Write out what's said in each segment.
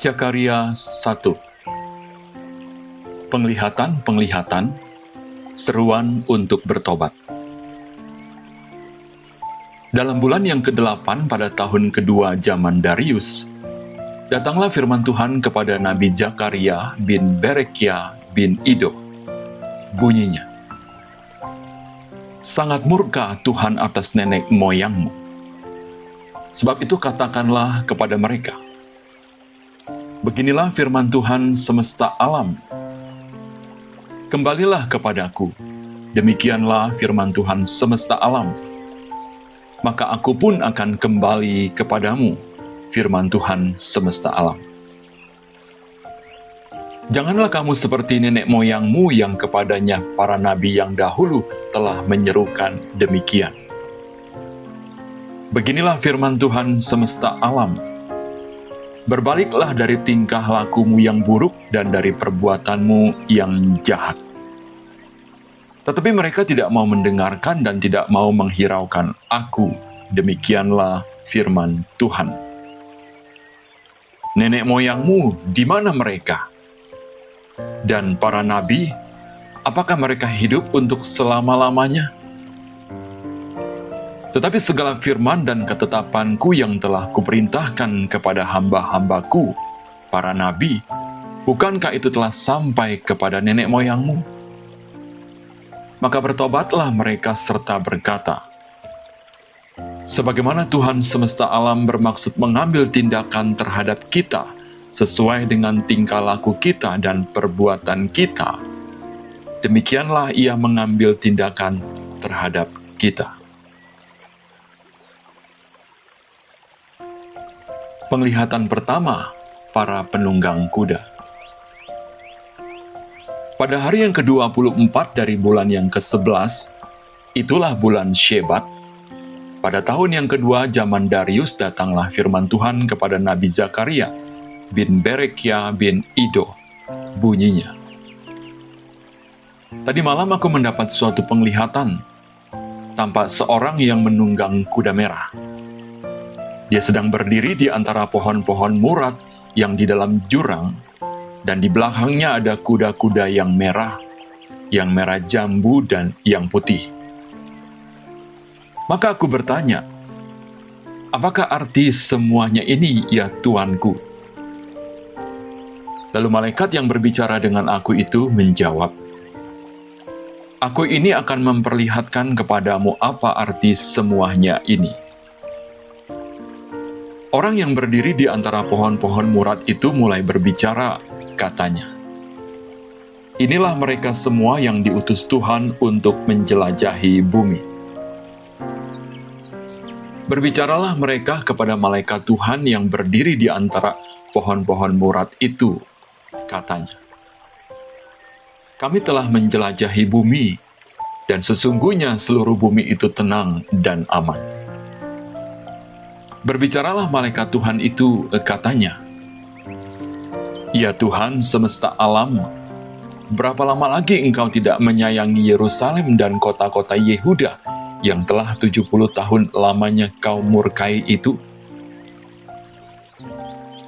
Zakaria 1. Penglihatan-penglihatan, seruan untuk bertobat. Dalam bulan yang ke-8 pada tahun kedua zaman Darius, datanglah firman Tuhan kepada Nabi Zakaria bin Berekia bin Ido. Bunyinya, sangat murka Tuhan atas nenek moyangmu. Sebab itu katakanlah kepada mereka, beginilah firman Tuhan semesta alam. Kembalilah kepadaku, demikianlah firman Tuhan semesta alam. Maka aku pun akan kembali kepadamu, firman Tuhan semesta alam. Janganlah kamu seperti nenek moyangmu yang kepadanya para nabi yang dahulu telah menyerukan demikian. Beginilah firman Tuhan semesta alam. Berbaliklah dari tingkah lakumu yang buruk dan dari perbuatanmu yang jahat. Tetapi mereka tidak mau mendengarkan dan tidak mau menghiraukan aku. Demikianlah firman Tuhan. Nenek moyangmu, di mana mereka? Dan para nabi, apakah mereka hidup untuk selama-lamanya? Tetapi segala firman dan ketetapanku yang telah kuperintahkan kepada hamba-hambaku, para nabi, bukankah itu telah sampai kepada nenek moyangmu? Maka bertobatlah mereka serta berkata, sebagaimana Tuhan semesta alam bermaksud mengambil tindakan terhadap kita, sesuai dengan tingkah laku kita dan perbuatan kita, demikianlah Ia mengambil tindakan terhadap kita. Penglihatan pertama, para penunggang kuda. Pada hari yang ke-24 dari bulan yang ke-11, itulah bulan Shebat. Pada tahun yang kedua zaman Darius datanglah firman Tuhan kepada Nabi Zakaria bin Berekia bin Ido. Bunyinya, tadi malam aku mendapat suatu penglihatan, tampak seorang yang menunggang kuda merah. Dia sedang berdiri di antara pohon-pohon murat yang di dalam jurang, dan di belakangnya ada kuda-kuda yang merah jambu dan yang putih. Maka aku bertanya, apakah arti semuanya ini, ya Tuanku? Lalu malaikat yang berbicara dengan aku itu menjawab, aku ini akan memperlihatkan kepadamu apa arti semuanya ini. Orang yang berdiri di antara pohon-pohon murat itu mulai berbicara, katanya, inilah mereka semua yang diutus Tuhan untuk menjelajahi bumi. Berbicaralah mereka kepada malaikat Tuhan yang berdiri di antara pohon-pohon murat itu, katanya, kami telah menjelajahi bumi, dan sesungguhnya seluruh bumi itu tenang dan aman. Berbicaralah malaikat Tuhan itu, katanya, ya Tuhan semesta alam, berapa lama lagi engkau tidak menyayangi Yerusalem dan kota-kota Yehuda yang telah 70 tahun lamanya kau murkai itu?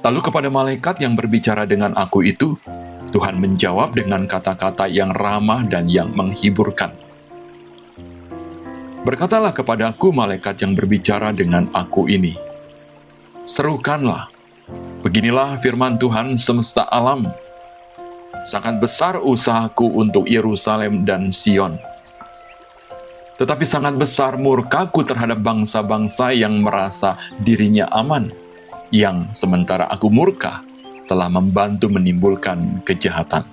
Lalu kepada malaikat yang berbicara dengan aku itu, Tuhan menjawab dengan kata-kata yang ramah dan yang menghiburkan. Berkatalah kepadaku malaikat yang berbicara dengan aku ini, serukanlah, beginilah firman Tuhan semesta alam, sangat besar usahaku untuk Yerusalem dan Sion. Tetapi sangat besar murkaku terhadap bangsa-bangsa yang merasa dirinya aman, yang sementara aku murka telah membantu menimbulkan kejahatan.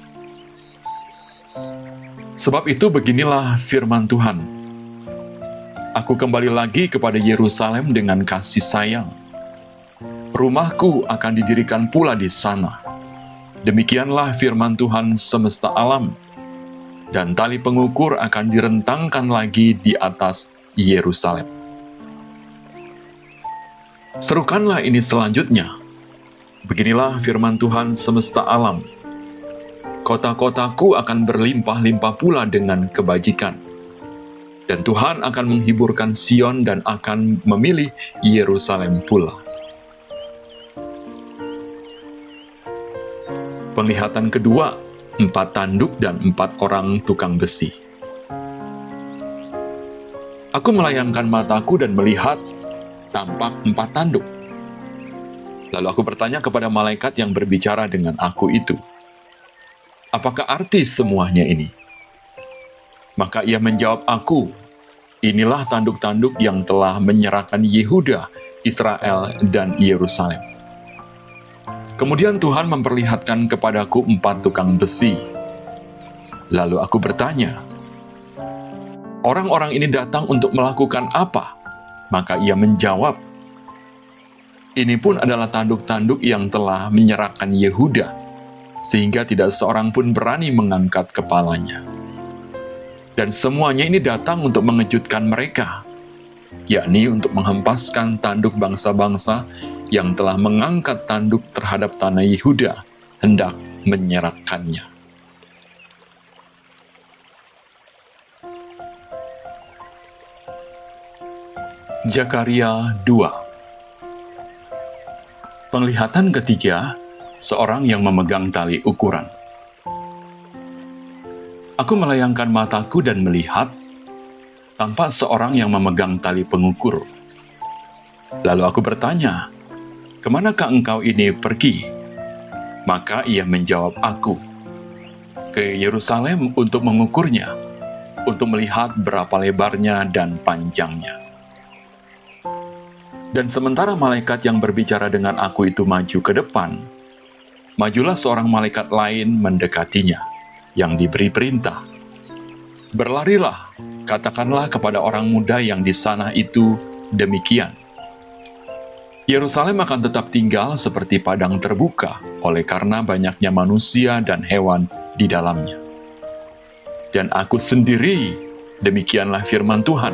Sebab itu beginilah firman Tuhan, aku kembali lagi kepada Yerusalem dengan kasih sayang. Rumahku akan didirikan pula di sana. Demikianlah firman Tuhan semesta alam. Dan tali pengukur akan direntangkan lagi di atas Yerusalem. Serukanlah ini selanjutnya. Beginilah firman Tuhan semesta alam. Kota-kotaku akan berlimpah-limpah pula dengan kebajikan. Dan Tuhan akan menghiburkan Sion dan akan memilih Yerusalem pula. Penglihatan kedua, 4 tanduk dan 4 orang tukang besi. Aku melayangkan mataku dan melihat tampak 4 tanduk. Lalu aku bertanya kepada malaikat yang berbicara dengan aku itu, "Apakah arti semuanya ini?" Maka ia menjawab aku, "Inilah tanduk-tanduk yang telah menyerahkan Yehuda, Israel, dan Yerusalem." Kemudian Tuhan memperlihatkan kepadaku 4 tukang besi. Lalu aku bertanya, "Orang-orang ini datang untuk melakukan apa?" Maka ia menjawab, "Ini pun adalah tanduk-tanduk yang telah menyerahkan Yehuda, sehingga tidak seorang pun berani mengangkat kepalanya. Dan semuanya ini datang untuk mengejutkan mereka, yakni untuk menghempaskan tanduk bangsa-bangsa yang telah mengangkat tanduk terhadap tanah Yehuda, hendak menyerahkannya." Zakaria 2. Penglihatan ketiga, seorang yang memegang tali ukuran. Aku melayangkan mataku dan melihat, tampak seorang yang memegang tali pengukur. Lalu aku bertanya, "Kemanakah engkau ini pergi?" Maka ia menjawab aku, "Ke Yerusalem untuk mengukurnya, untuk melihat berapa lebarnya dan panjangnya." Dan sementara malaikat yang berbicara dengan aku itu maju ke depan, majulah seorang malaikat lain mendekatinya, yang diberi perintah, "Berlarilah, katakanlah kepada orang muda yang di sana itu demikian. Yerusalem akan tetap tinggal seperti padang terbuka, oleh karena banyaknya manusia dan hewan di dalamnya. Dan aku sendiri, demikianlah firman Tuhan,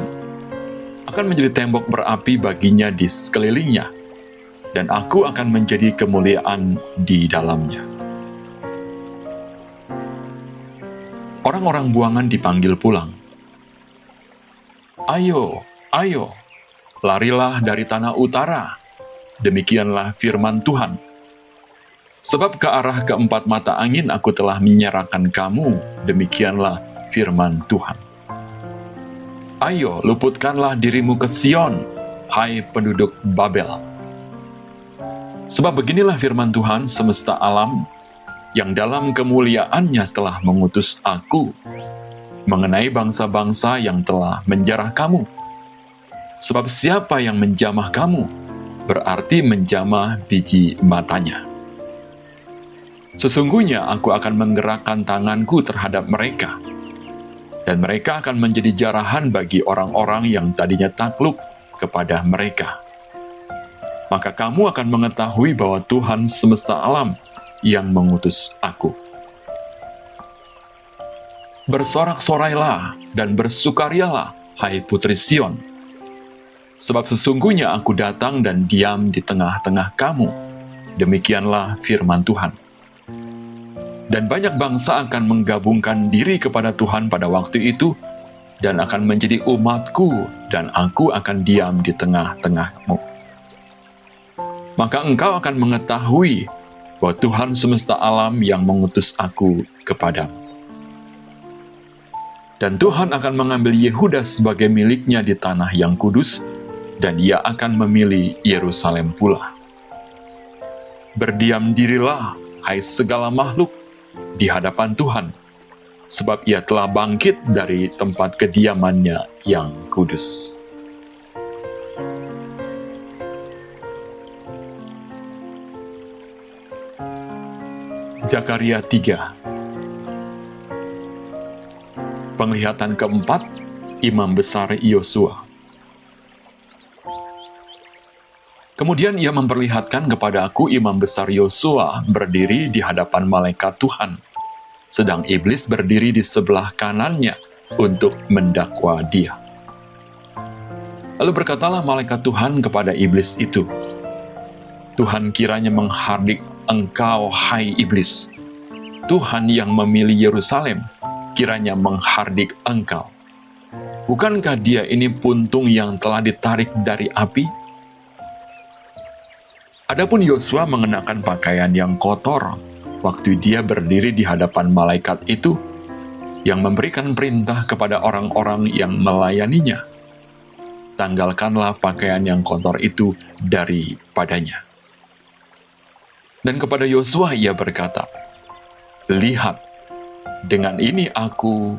akan menjadi tembok berapi baginya di sekelilingnya, dan aku akan menjadi kemuliaan di dalamnya." Orang-orang buangan dipanggil pulang. "Ayo, ayo, larilah dari tanah utara," demikianlah firman Tuhan. "Sebab ke arah keempat mata angin aku telah menyerahkan kamu," demikianlah firman Tuhan. "Ayo, luputkanlah dirimu ke Sion, hai penduduk Babel. Sebab beginilah firman Tuhan semesta alam, yang dalam kemuliaannya telah mengutus aku, mengenai bangsa-bangsa yang telah menjarah kamu. Sebab siapa yang menjamah kamu, berarti menjamah biji matanya. Sesungguhnya aku akan menggerakkan tanganku terhadap mereka, dan mereka akan menjadi jarahan bagi orang-orang yang tadinya takluk kepada mereka. Maka kamu akan mengetahui bahwa Tuhan semesta alam yang mengutus aku. Bersorak-sorailah dan bersukarialah, hai putri Sion. Sebab sesungguhnya aku datang dan diam di tengah-tengah kamu. Demikianlah firman Tuhan. Dan banyak bangsa akan menggabungkan diri kepada Tuhan pada waktu itu, dan akan menjadi umatku, dan aku akan diam di tengah-tengahmu. Maka engkau akan mengetahui bahwa Tuhan semesta alam yang mengutus aku kepadamu. Dan Tuhan akan mengambil Yehuda sebagai miliknya di tanah yang kudus, dan ia akan memilih Yerusalem pula. Berdiam dirilah, hai segala makhluk, di hadapan Tuhan, sebab ia telah bangkit dari tempat kediamannya yang kudus. Zakaria 3. Penglihatan keempat, Imam Besar Yosua. Kemudian ia memperlihatkan kepada aku Imam Besar Yosua berdiri di hadapan malaikat Tuhan, sedang iblis berdiri di sebelah kanannya untuk mendakwa dia. Lalu berkatalah malaikat Tuhan kepada iblis itu, "Tuhan kiranya menghardik engkau, hai iblis. Tuhan yang memilih Yerusalem, kiranya menghardik engkau. Bukankah dia ini puntung yang telah ditarik dari api?" Adapun Yosua mengenakan pakaian yang kotor, waktu dia berdiri di hadapan malaikat itu yang memberikan perintah kepada orang-orang yang melayaninya, "Tanggalkanlah pakaian yang kotor itu daripadanya." Dan kepada Yosua ia berkata, "Lihat, dengan ini aku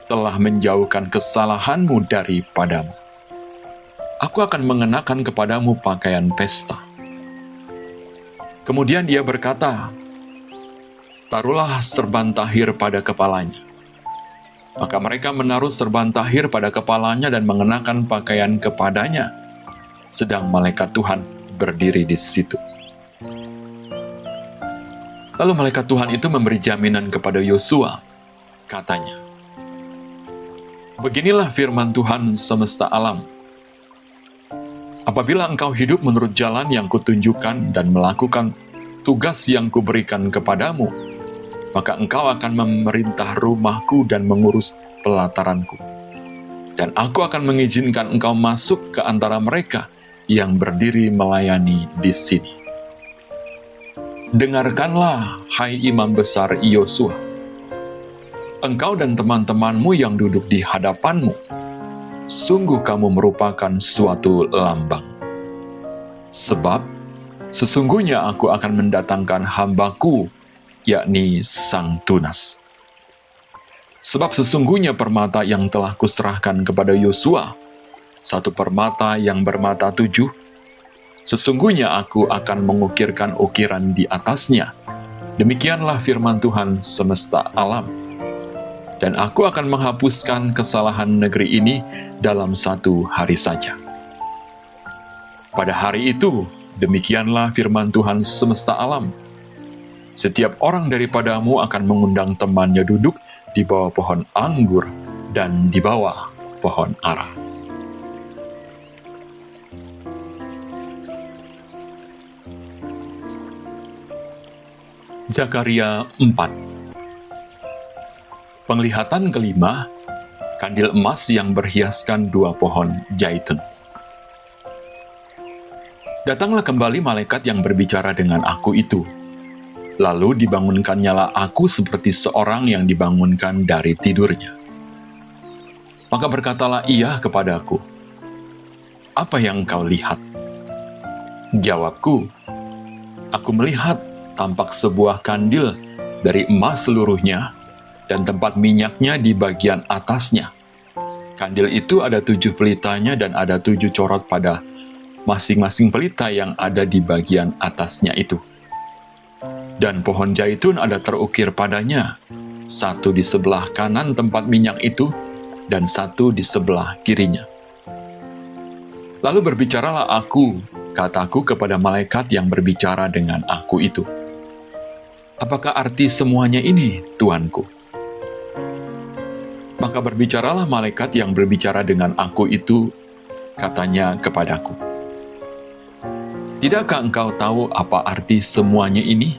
telah menjauhkan kesalahanmu daripadamu. Aku akan mengenakan kepadamu pakaian pesta." Kemudian dia berkata, "Taruhlah serban tahir pada kepalanya." Maka mereka menaruh serban tahir pada kepalanya dan mengenakan pakaian kepadanya, sedang malaikat Tuhan berdiri di situ. Lalu malaikat Tuhan itu memberi jaminan kepada Yosua, katanya, "Beginilah firman Tuhan semesta alam. Apabila engkau hidup menurut jalan yang kutunjukkan dan melakukan tugas yang kuberikan kepadamu, maka engkau akan memerintah rumahku dan mengurus pelataranku. Dan aku akan mengizinkan engkau masuk ke antara mereka yang berdiri melayani di sini. Dengarkanlah, hai imam besar Yosua. Engkau dan teman-temanmu yang duduk di hadapanmu, sungguh kamu merupakan suatu lambang. Sebab sesungguhnya aku akan mendatangkan hambaku, yakni Sang Tunas. Sebab sesungguhnya permata yang telah kuserahkan kepada Yosua, satu permata yang bermata 7, sesungguhnya aku akan mengukirkan ukiran di atasnya. Demikianlah firman Tuhan semesta alam. Dan aku akan menghapuskan kesalahan negeri ini dalam 1 hari saja. Pada hari itu, demikianlah firman Tuhan semesta alam. Setiap orang daripadamu akan mengundang temannya duduk di bawah pohon anggur dan di bawah pohon ara." Zakaria 4. Penglihatan kelima, kandil emas yang berhiaskan 2 pohon zaitun. Datanglah kembali malaikat yang berbicara dengan aku itu. Lalu dibangunkannyalah aku seperti seorang yang dibangunkan dari tidurnya. Maka berkatalah ia kepadaku, "Apa yang kau lihat?" Jawabku, "Aku melihat tampak sebuah kandil dari emas seluruhnya, dan tempat minyaknya di bagian atasnya. Kandil itu ada 7 pelitanya dan ada 7 corot pada masing-masing pelita yang ada di bagian atasnya itu. Dan pohon zaitun ada terukir padanya, 1 di sebelah kanan tempat minyak itu, dan 1 di sebelah kirinya. Lalu berbicaralah aku, kataku kepada malaikat yang berbicara dengan aku itu, "Apakah arti semuanya ini, Tuanku?" Maka berbicaralah malaikat yang berbicara dengan aku itu, katanya kepadaku, "Tidakkah engkau tahu apa arti semuanya ini?"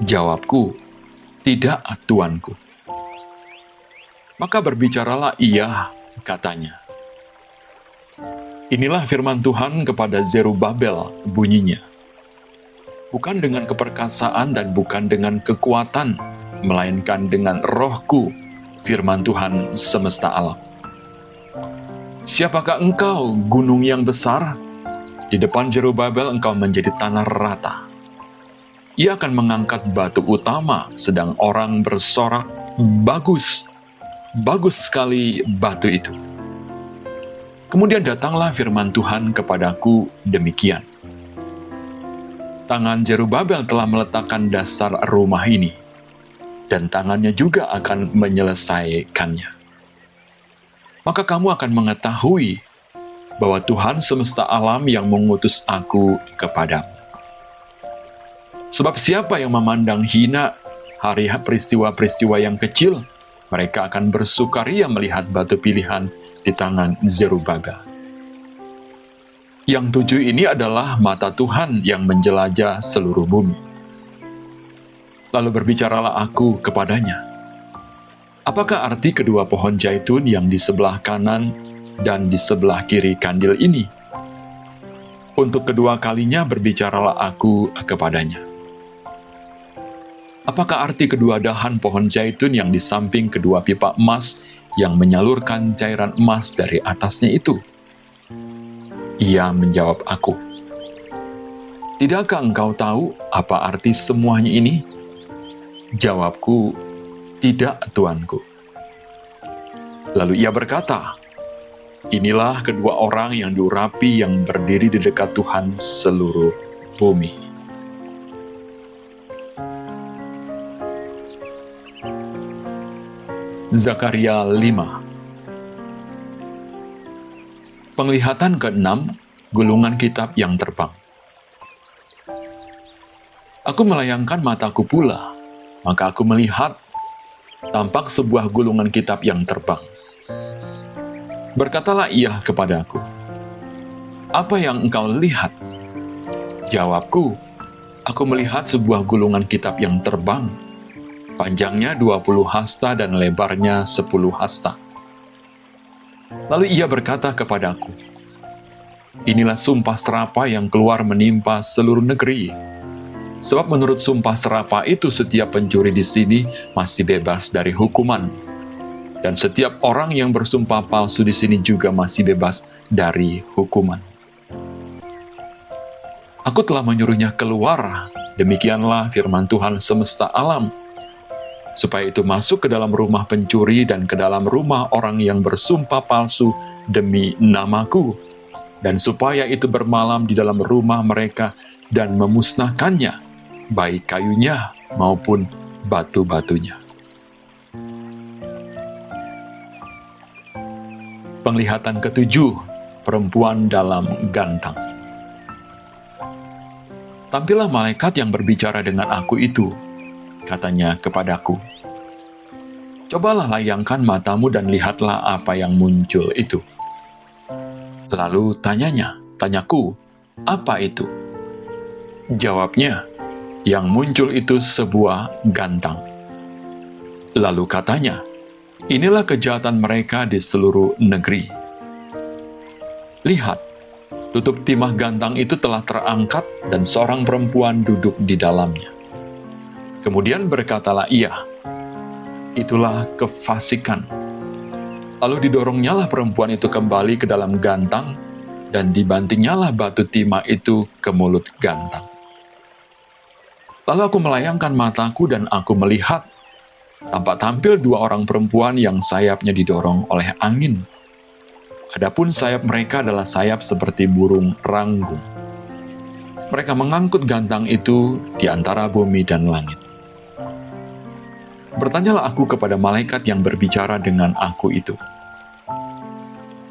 Jawabku, "Tidak, Tuanku." Maka berbicaralah ia, katanya, "Inilah firman Tuhan kepada Zerubabel, bunyinya, bukan dengan keperkasaan dan bukan dengan kekuatan, melainkan dengan rohku, firman Tuhan semesta alam. Siapakah engkau, gunung yang besar? Di depan Zerubabel engkau menjadi tanah rata. Ia akan mengangkat batu utama, sedang orang bersorak, 'Bagus, bagus sekali batu itu.' Kemudian datanglah firman Tuhan kepadaku demikian, 'Tangan Zerubabel telah meletakkan dasar rumah ini, dan tangannya juga akan menyelesaikannya. Maka kamu akan mengetahui bahwa Tuhan semesta alam yang mengutus aku kepadamu. Sebab siapa yang memandang hina hari peristiwa-peristiwa yang kecil, mereka akan bersukaria melihat batu pilihan di tangan Zerubabel. Yang 7 ini adalah mata Tuhan yang menjelajah seluruh bumi." Lalu berbicaralah aku kepadanya, "Apakah arti kedua pohon zaitun yang di sebelah kanan dan di sebelah kiri kandil ini?" Untuk kedua kalinya berbicaralah aku kepadanya, Apakah arti kedua dahan pohon zaitun yang di samping kedua pipa emas yang menyalurkan cairan emas dari atasnya itu?" Ia menjawab aku, "Tidakkah engkau tahu apa arti semuanya ini?" Jawabku, "Tidak, tuanku." Lalu ia berkata, "Inilah kedua orang yang diurapi yang berdiri di dekat Tuhan seluruh bumi." Zakaria 5. Penglihatan ke-6, gulungan kitab yang terbang. Aku melayangkan mataku pula, maka aku melihat tampak sebuah gulungan kitab yang terbang. Berkatalah ia kepadaku, "Apa yang engkau lihat?" Jawabku, "Aku melihat sebuah gulungan kitab yang terbang, panjangnya 20 hasta dan lebarnya 10 hasta." Lalu ia berkata kepadaku, "Inilah sumpah serapa yang keluar menimpa seluruh negeri. Sebab menurut sumpah serapa itu setiap pencuri di sini masih bebas dari hukuman. Dan setiap orang yang bersumpah palsu di sini juga masih bebas dari hukuman. Aku telah menyuruhnya keluar, demikianlah firman Tuhan semesta alam, supaya itu masuk ke dalam rumah pencuri dan ke dalam rumah orang yang bersumpah palsu demi namaku, dan supaya itu bermalam di dalam rumah mereka dan memusnahkannya, baik kayunya maupun batu-batunya." Penglihatan ke-7, perempuan dalam gantang. Tampillah malaikat yang berbicara dengan aku itu, katanya kepadaku, "Cobalah layangkan matamu dan lihatlah apa yang muncul itu." Lalu tanyaku, "Apa itu?" Jawabnya, "Yang muncul itu sebuah gantang." Lalu katanya, "Inilah kejahatan mereka di seluruh negeri. Lihat, tutup timah gantang itu telah terangkat dan seorang perempuan duduk di dalamnya." Kemudian berkatalah ia, "Itulah kefasikan." Lalu didoronnyalah perempuan itu kembali ke dalam gantang, dan dibantingnyalah batu timah itu ke mulut gantang. Lalu aku melayangkan mataku dan aku melihat, tampak tampil dua orang perempuan yang sayapnya didorong oleh angin. Adapun sayap mereka adalah sayap seperti burung ranggung. Mereka mengangkut gantang itu di antara bumi dan langit. Bertanyalah aku kepada malaikat yang berbicara dengan aku itu,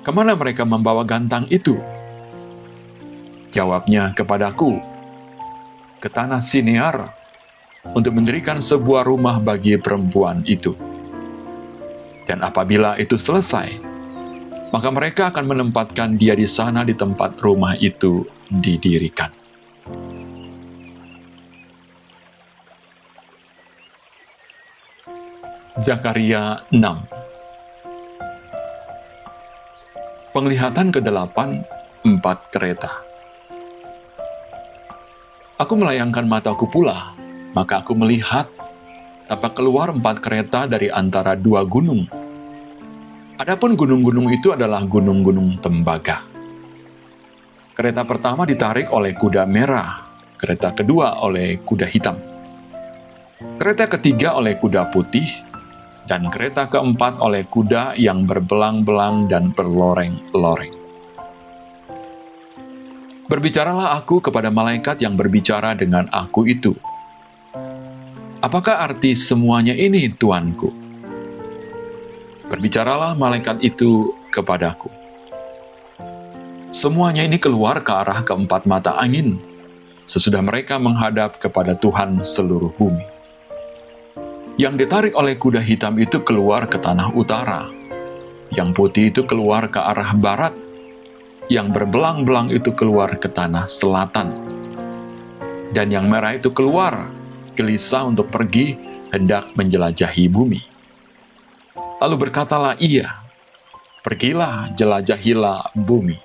"Kemana mereka membawa gantang itu?" Jawabnya kepadaku, "Ke tanah Sinear, untuk mendirikan sebuah rumah bagi perempuan itu. Dan apabila itu selesai, maka mereka akan menempatkan dia di sana di tempat rumah itu didirikan." Zakaria 6. Penglihatan ke-8, 4 kereta. Aku melayangkan mataku pula, maka aku melihat tampak keluar 4 kereta dari antara 2 gunung. Adapun gunung-gunung itu adalah gunung-gunung tembaga. Kereta pertama ditarik oleh kuda merah, kereta kedua oleh kuda hitam, kereta ketiga oleh kuda putih, dan kereta keempat oleh kuda yang berbelang-belang dan berloreng-loreng. Berbicaralah aku kepada malaikat yang berbicara dengan aku itu, "Apakah arti semuanya ini, tuanku?" Berbicaralah malaikat itu kepadaku, "Semuanya ini keluar ke arah keempat mata angin, sesudah mereka menghadap kepada Tuhan seluruh bumi. Yang ditarik oleh kuda hitam itu keluar ke tanah utara, yang putih itu keluar ke arah barat, yang berbelang-belang itu keluar ke tanah selatan, dan yang merah itu keluar, gelisah untuk pergi, hendak menjelajahi bumi." Lalu berkatalah ia, "Pergilah, jelajahilah bumi."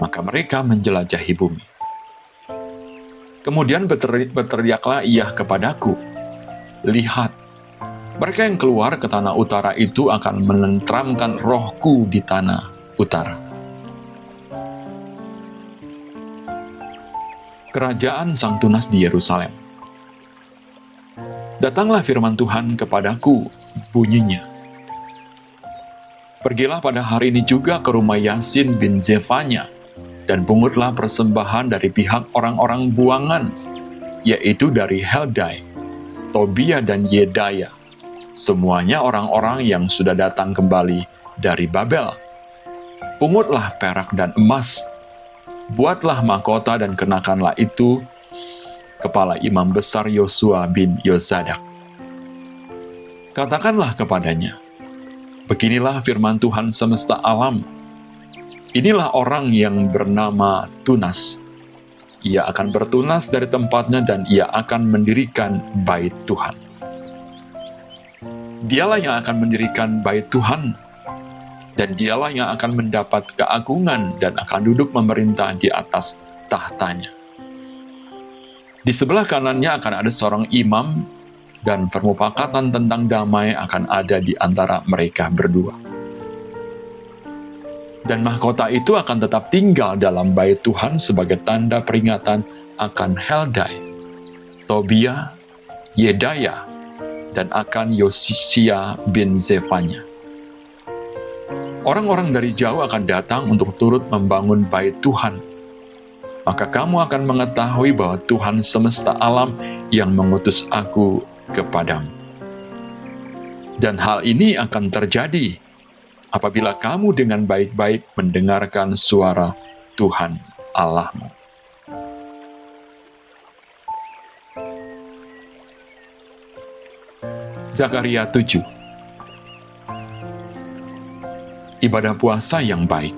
Maka mereka menjelajahi bumi. Kemudian berteriaklah ia kepadaku, lihat, mereka yang keluar ke tanah utara itu akan menentramkan rohku di tanah utara. Kerajaan Sang Tunas di Yerusalem. Datanglah firman Tuhan kepadaku, bunyinya. Pergilah pada hari ini juga ke rumah Yasin bin Zefanya, dan pungutlah persembahan dari pihak orang-orang buangan, yaitu dari Heldai, Tobia dan Yedaya, semuanya orang-orang yang sudah datang kembali dari Babel. Pungutlah perak dan emas, buatlah mahkota dan kenakanlah itu kepala imam besar Yosua bin Yozadak. Katakanlah kepadanya, beginilah firman Tuhan semesta alam. Inilah orang yang bernama Tunas. Ia akan bertunas dari tempatnya dan ia akan mendirikan bait Tuhan. Dialah yang akan mendirikan bait Tuhan, dan dialah yang akan mendapat keagungan dan akan duduk memerintah di atas tahtanya. Di sebelah kanannya akan ada seorang imam, dan permufakatan tentang damai akan ada di antara mereka berdua. Dan mahkota itu akan tetap tinggal dalam bait Tuhan sebagai tanda peringatan akan Heldai, Tobia, Yedaya, dan akan Yosia bin Zefanya. Orang-orang dari jauh akan datang untuk turut membangun bait Tuhan. Maka kamu akan mengetahui bahwa Tuhan semesta alam yang mengutus aku kepadamu. Dan hal ini akan terjadi apabila kamu dengan baik-baik mendengarkan suara Tuhan Allahmu. Zakaria 7. Ibadah puasa yang baik.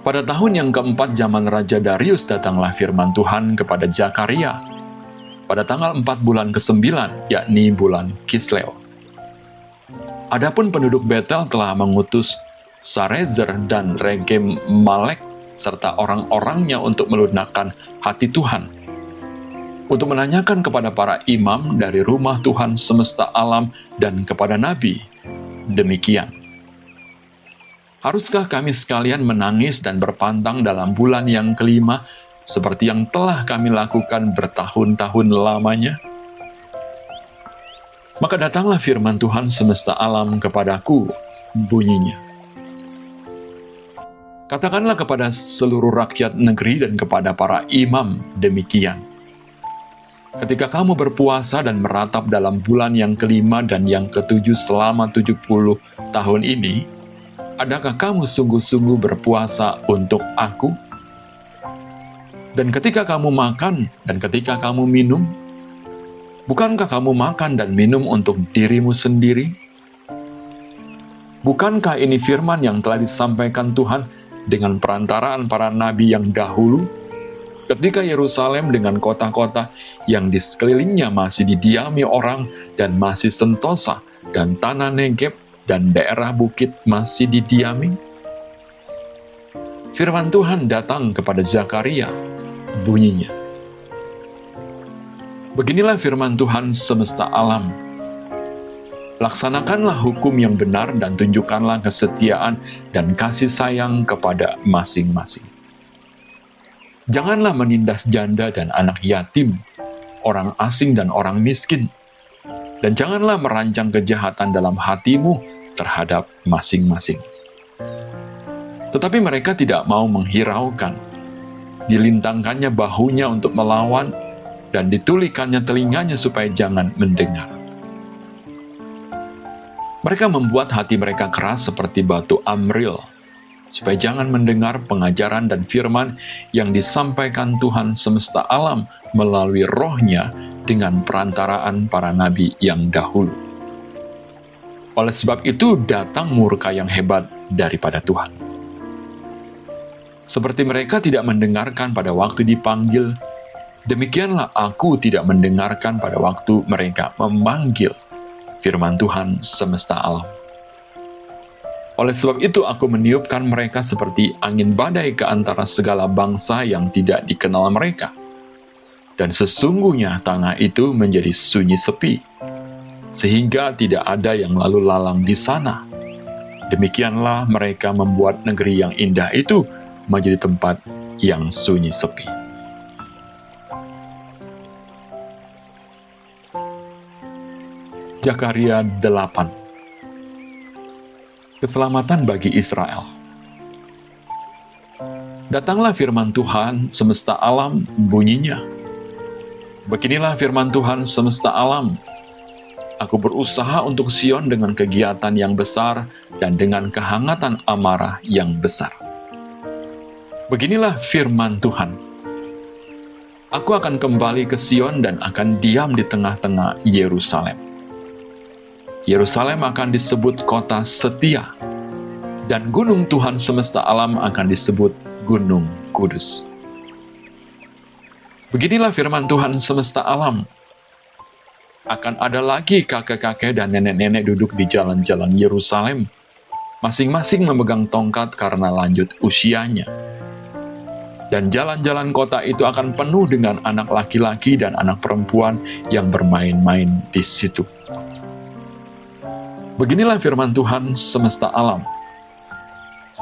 Pada tahun yang keempat zaman Raja Darius datanglah firman Tuhan kepada Zakaria pada tanggal 4 bulan ke-9, yakni bulan Kisleo. Adapun penduduk Betel telah mengutus Sarezer dan Regem Malek serta orang-orangnya untuk melunakkan hati Tuhan, untuk menanyakan kepada para imam dari rumah Tuhan semesta alam dan kepada nabi, demikian. Haruskah kami sekalian menangis dan berpantang dalam bulan yang kelima, seperti yang telah kami lakukan bertahun-tahun lamanya? Maka datanglah firman Tuhan semesta alam kepadaku, bunyinya. Katakanlah kepada seluruh rakyat negeri dan kepada para imam demikian. Ketika kamu berpuasa dan meratap dalam bulan yang kelima dan yang ketujuh selama 70 tahun ini, adakah kamu sungguh-sungguh berpuasa untuk aku? Dan ketika kamu makan dan ketika kamu minum, bukankah kamu makan dan minum untuk dirimu sendiri? Bukankah ini firman yang telah disampaikan Tuhan dengan perantaraan para nabi yang dahulu, ketika Yerusalem dengan kota-kota yang di sekelilingnya masih didiami orang dan masih sentosa, dan tanah Negeb dan daerah bukit masih didiami? Firman Tuhan datang kepada Zakaria, bunyinya. Beginilah firman Tuhan semesta alam. Laksanakanlah hukum yang benar dan tunjukkanlah kesetiaan dan kasih sayang kepada masing-masing. Janganlah menindas janda dan anak yatim, orang asing dan orang miskin, dan janganlah merancang kejahatan dalam hatimu terhadap masing-masing. Tetapi mereka tidak mau menghiraukan. Dilintangkannya bahunya untuk melawan, dan ditulikannya telinganya supaya jangan mendengar. Mereka membuat hati mereka keras seperti batu Amril, supaya jangan mendengar pengajaran dan firman yang disampaikan Tuhan semesta alam melalui rohnya dengan perantaraan para nabi yang dahulu. Oleh sebab itu datang murka yang hebat daripada Tuhan. Seperti mereka tidak mendengarkan pada waktu dipanggil, demikianlah aku tidak mendengarkan pada waktu mereka memanggil, firman Tuhan semesta alam. Oleh sebab itu aku meniupkan mereka seperti angin badai ke antara segala bangsa yang tidak dikenal mereka. dan sesungguhnya tanah itu menjadi sunyi sepi, sehingga tidak ada yang lalu lalang di sana. Demikianlah mereka membuat negeri yang indah itu menjadi tempat yang sunyi sepi. Zakaria 8. Keselamatan bagi Israel. Datanglah firman Tuhan semesta alam, bunyinya. Beginilah firman Tuhan semesta alam. Aku berusaha untuk Sion dengan kegiatan yang besar dan dengan kehangatan amarah yang besar. Beginilah firman Tuhan. Aku akan kembali ke Sion dan akan diam di tengah-tengah Yerusalem. Yerusalem akan disebut kota setia, dan gunung Tuhan semesta alam akan disebut Gunung Kudus. Beginilah firman Tuhan semesta alam. Akan ada lagi kakek-kakek dan nenek-nenek duduk di jalan-jalan Yerusalem, masing-masing memegang tongkat karena lanjut usianya. Dan jalan-jalan kota itu akan penuh dengan anak laki-laki dan anak perempuan yang bermain-main di situ. Beginilah firman Tuhan semesta alam.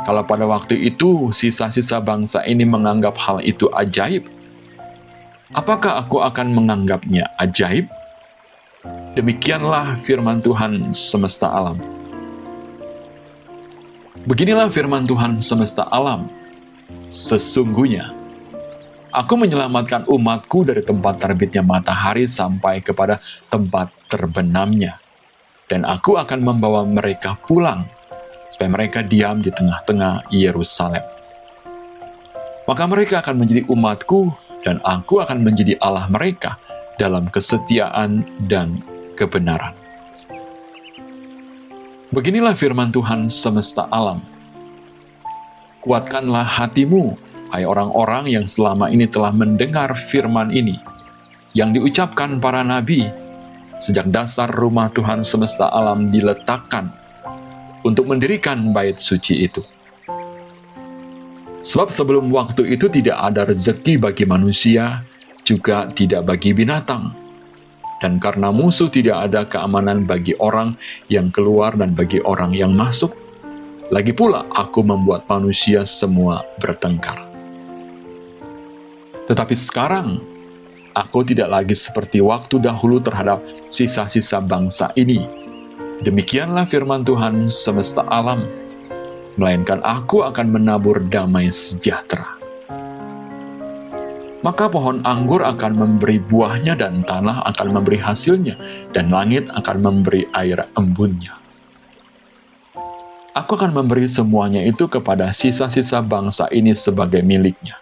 Kalau pada waktu itu sisa-sisa bangsa ini menganggap hal itu ajaib, apakah aku akan menganggapnya ajaib? Demikianlah firman Tuhan semesta alam. Beginilah firman Tuhan semesta alam. Sesungguhnya, aku menyelamatkan umatku dari tempat terbitnya matahari sampai kepada tempat terbenamnya. Dan aku akan membawa mereka pulang, supaya mereka diam di tengah-tengah Yerusalem. Maka mereka akan menjadi umatku, dan aku akan menjadi Allah mereka dalam kesetiaan dan kebenaran. Beginilah firman Tuhan semesta alam. Kuatkanlah hatimu, hai orang-orang yang selama ini telah mendengar firman ini, yang diucapkan para nabi, sejak dasar rumah Tuhan semesta alam diletakkan untuk mendirikan bait suci itu. Sebab sebelum waktu itu tidak ada rezeki bagi manusia, juga tidak bagi binatang. Dan karena musuh tidak ada keamanan bagi orang yang keluar dan bagi orang yang masuk. Lagi pula aku membuat manusia semua bertengkar. Tetapi sekarang, aku tidak lagi seperti waktu dahulu terhadap sisa-sisa bangsa ini. Demikianlah firman Tuhan semesta alam, melainkan aku akan menabur damai sejahtera. Maka pohon anggur akan memberi buahnya dan tanah akan memberi hasilnya, dan langit akan memberi air embunnya. Aku akan memberi semuanya itu kepada sisa-sisa bangsa ini sebagai miliknya.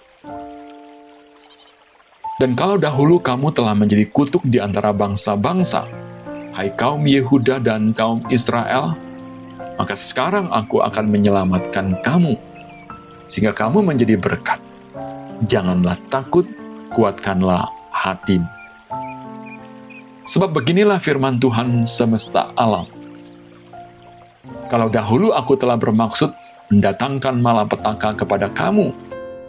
Dan kalau dahulu kamu telah menjadi kutuk di antara bangsa-bangsa, hai kaum Yehuda dan kaum Israel, maka sekarang aku akan menyelamatkan kamu, sehingga kamu menjadi berkat. Janganlah takut, kuatkanlah hatimu. Sebab beginilah firman Tuhan semesta alam. Kalau dahulu aku telah bermaksud mendatangkan malapetaka kepada kamu,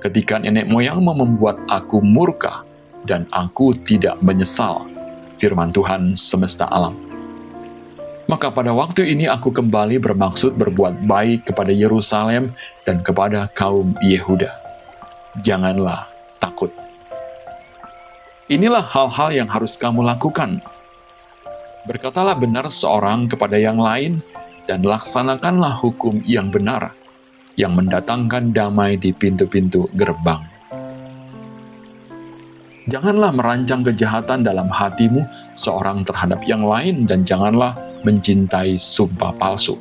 ketika nenek moyangmu membuat aku murka, dan aku tidak menyesal, firman Tuhan semesta alam. Maka pada waktu ini aku kembali bermaksud berbuat baik kepada Yerusalem dan kepada kaum Yehuda. Janganlah takut. Inilah hal-hal yang harus kamu lakukan. Berkatalah benar seorang kepada yang lain, dan laksanakanlah hukum yang benar, yang mendatangkan damai di pintu-pintu gerbang. Janganlah merancang kejahatan dalam hatimu seorang terhadap yang lain, dan janganlah mencintai sumpah palsu.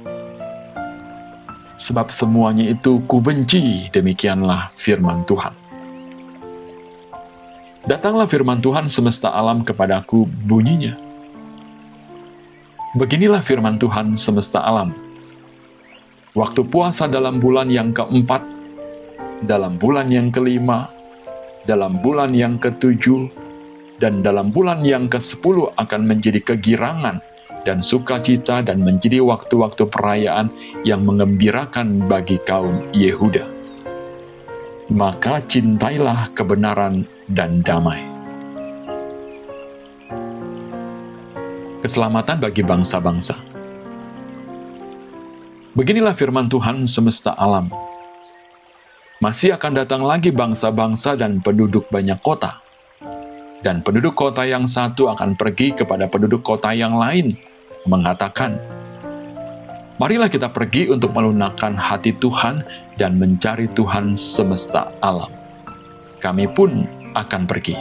Sebab semuanya itu kubenci, demikianlah firman Tuhan. Datanglah firman Tuhan semesta alam kepadaku, bunyinya. Beginilah firman Tuhan semesta alam. Waktu puasa dalam bulan yang keempat, dalam bulan yang kelima, dalam bulan yang ketujuh, dan dalam bulan yang ke-10 akan menjadi kegirangan dan sukacita dan menjadi waktu-waktu perayaan yang mengembirakan bagi kaum Yehuda. Maka cintailah kebenaran dan damai. keselamatan bagi bangsa-bangsa. Beginilah firman Tuhan semesta alam. Masih akan datang lagi bangsa-bangsa dan penduduk banyak kota. Dan penduduk kota yang satu akan pergi kepada penduduk kota yang lain, mengatakan, marilah kita pergi untuk melunakkan hati Tuhan dan mencari Tuhan semesta alam. Kami pun akan pergi.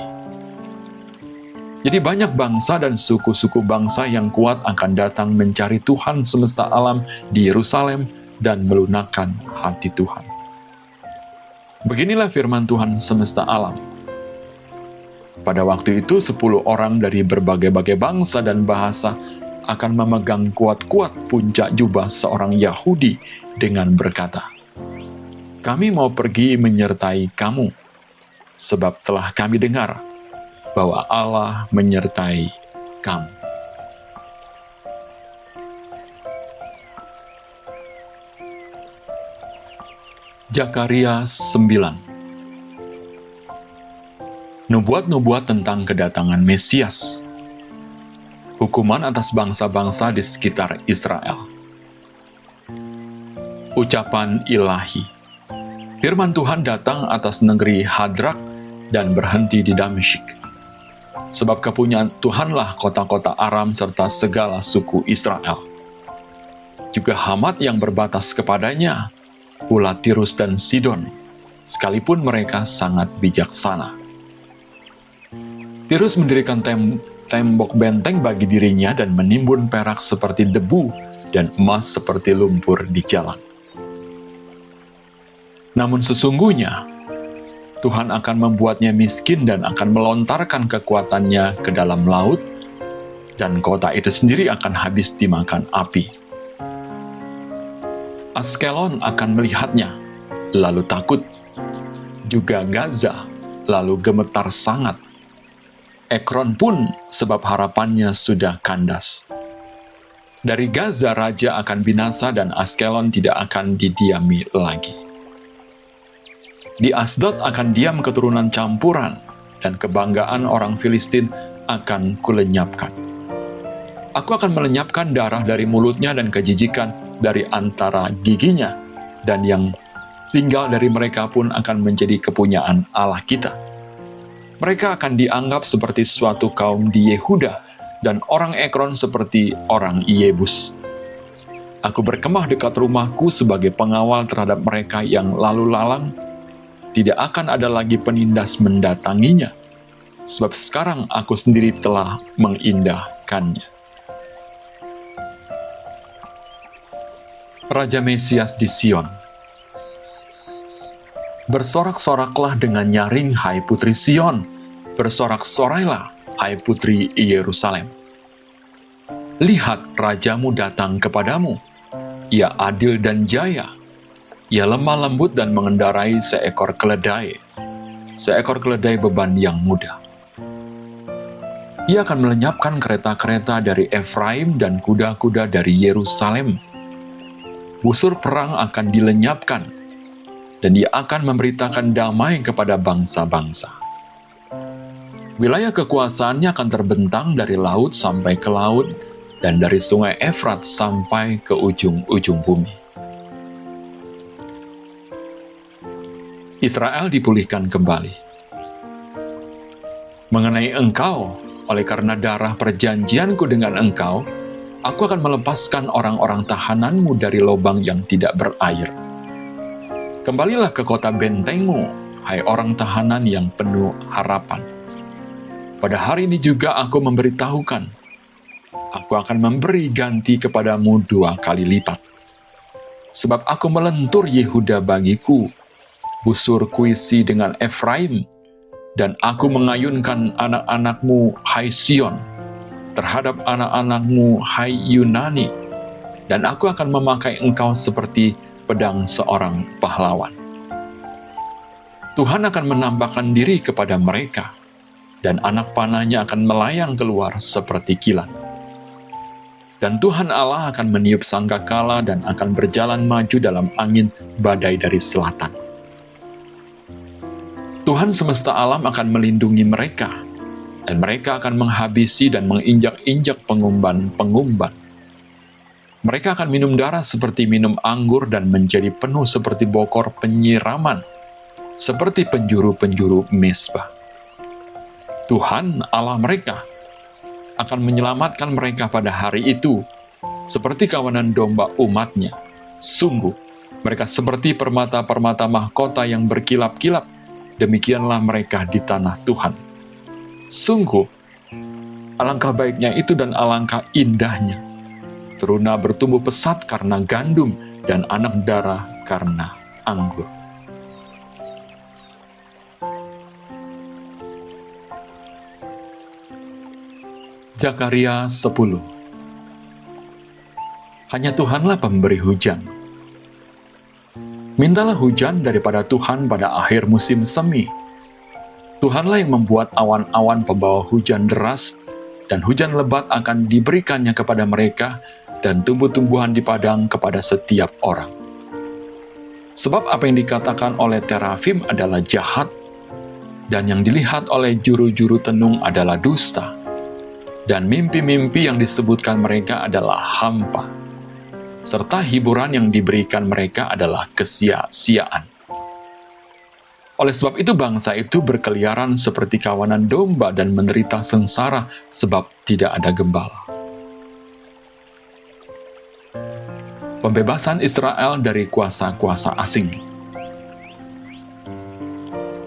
Jadi banyak bangsa dan suku-suku bangsa yang kuat akan datang mencari Tuhan semesta alam di Yerusalem dan melunakkan hati Tuhan. Beginilah firman Tuhan semesta alam. Pada waktu itu 10 orang dari berbagai-bagai bangsa dan bahasa akan memegang kuat-kuat puncak jubah seorang Yahudi dengan berkata, kami mau pergi menyertai kamu, sebab telah kami dengar bahwa Allah menyertai kamu. Zakaria 9. Nubuat-nubuat tentang kedatangan Mesias. Hukuman atas bangsa-bangsa di sekitar Israel. Ucapan ilahi. Firman Tuhan datang atas negeri Hadrak dan berhenti di Damsyik. Sebab kepunyaan Tuhanlah kota-kota Aram serta segala suku Israel. Juga Hamat yang berbatas kepadanya, pula Tirus dan Sidon, sekalipun mereka sangat bijaksana. Tirus mendirikan tembok benteng bagi dirinya dan menimbun perak seperti debu dan emas seperti lumpur di jalan. Namun sesungguhnya, Tuhan akan membuatnya miskin dan akan melontarkan kekuatannya ke dalam laut, dan kota itu sendiri akan habis dimakan api. Askelon akan melihatnya, lalu takut. Juga Gaza, lalu gemetar sangat. Ekron pun sebab harapannya sudah kandas. Dari Gaza raja akan binasa dan Askelon tidak akan didiami lagi. Di Asdod akan diam keturunan campuran, dan kebanggaan orang Filistin akan kulenyapkan. Aku akan melenyapkan darah dari mulutnya dan kejijikan dari antara giginya, dan yang tinggal dari mereka pun akan menjadi kepunyaan Allah kita. Mereka akan dianggap seperti suatu kaum di Yehuda, dan orang Ekron seperti orang Iebus. Aku berkemah dekat rumahku sebagai pengawal terhadap mereka yang lalu lalang. Tidak akan ada lagi penindas mendatanginya, sebab sekarang aku sendiri telah mengindahkannya. Raja Mesias di Sion. Bersorak-soraklah dengan nyaring, hai putri Sion. Bersorak-sorailah, hai putri Yerusalem. Lihat, rajamu datang kepadamu. Ia adil dan jaya. Ia lemah lembut dan mengendarai seekor keledai. Seekor keledai beban yang mudah. Ia akan melenyapkan kereta-kereta dari Efraim dan kuda-kuda dari Yerusalem. Busur perang akan dilenyapkan, dan dia akan memberitakan damai kepada bangsa-bangsa. Wilayah kekuasaannya akan terbentang dari laut sampai ke laut, dan dari sungai Efrat sampai ke ujung-ujung bumi. Israel dipulihkan kembali. Mengenai engkau, oleh karena darah perjanjianku dengan engkau, aku akan melepaskan orang-orang tahananmu dari lubang yang tidak berair. Kembalilah ke kota bentengmu, hai orang tahanan yang penuh harapan. Pada hari ini juga aku memberitahukan, aku akan memberi ganti kepadamu 2 kali lipat. Sebab aku melentur Yehuda bagiku, busur kuisi dengan Efraim, dan aku mengayunkan anak-anakmu, hai Sion, terhadap anak-anakmu, hai Yunani, dan aku akan memakai engkau seperti pedang seorang pahlawan. Tuhan akan menampakkan diri kepada mereka, dan anak panahnya akan melayang keluar seperti kilat. Dan Tuhan Allah akan meniup sangkakala dan akan berjalan maju dalam angin badai dari selatan. Tuhan semesta alam akan melindungi mereka, dan mereka akan menghabisi dan menginjak-injak pengumban-pengumban. Mereka akan minum darah seperti minum anggur dan menjadi penuh seperti bokor penyiraman, seperti penjuru-penjuru mesbah. Tuhan Allah mereka akan menyelamatkan mereka pada hari itu, seperti kawanan domba umatnya. Sungguh, mereka seperti permata-permata mahkota yang berkilap-kilap. Demikianlah mereka di tanah Tuhan. Sungguh, alangkah baiknya itu dan alangkah indahnya. Teruna bertumbuh pesat karena gandum, dan anak darah karena anggur. Zakaria 10. Hanya Tuhanlah pemberi hujan. Mintalah hujan daripada Tuhan pada akhir musim semi. Tuhanlah yang membuat awan-awan pembawa hujan deras, dan hujan lebat akan diberikannya kepada mereka, dan tumbuh-tumbuhan di padang kepada setiap orang. Sebab apa yang dikatakan oleh terafim adalah jahat, dan yang dilihat oleh juru-juru tenung adalah dusta, dan mimpi-mimpi yang disebutkan mereka adalah hampa, serta hiburan yang diberikan mereka adalah kesia-siaan. Oleh sebab itu bangsa itu berkeliaran seperti kawanan domba dan menderita sengsara sebab tidak ada gembala. Pembebasan Israel dari kuasa-kuasa asing.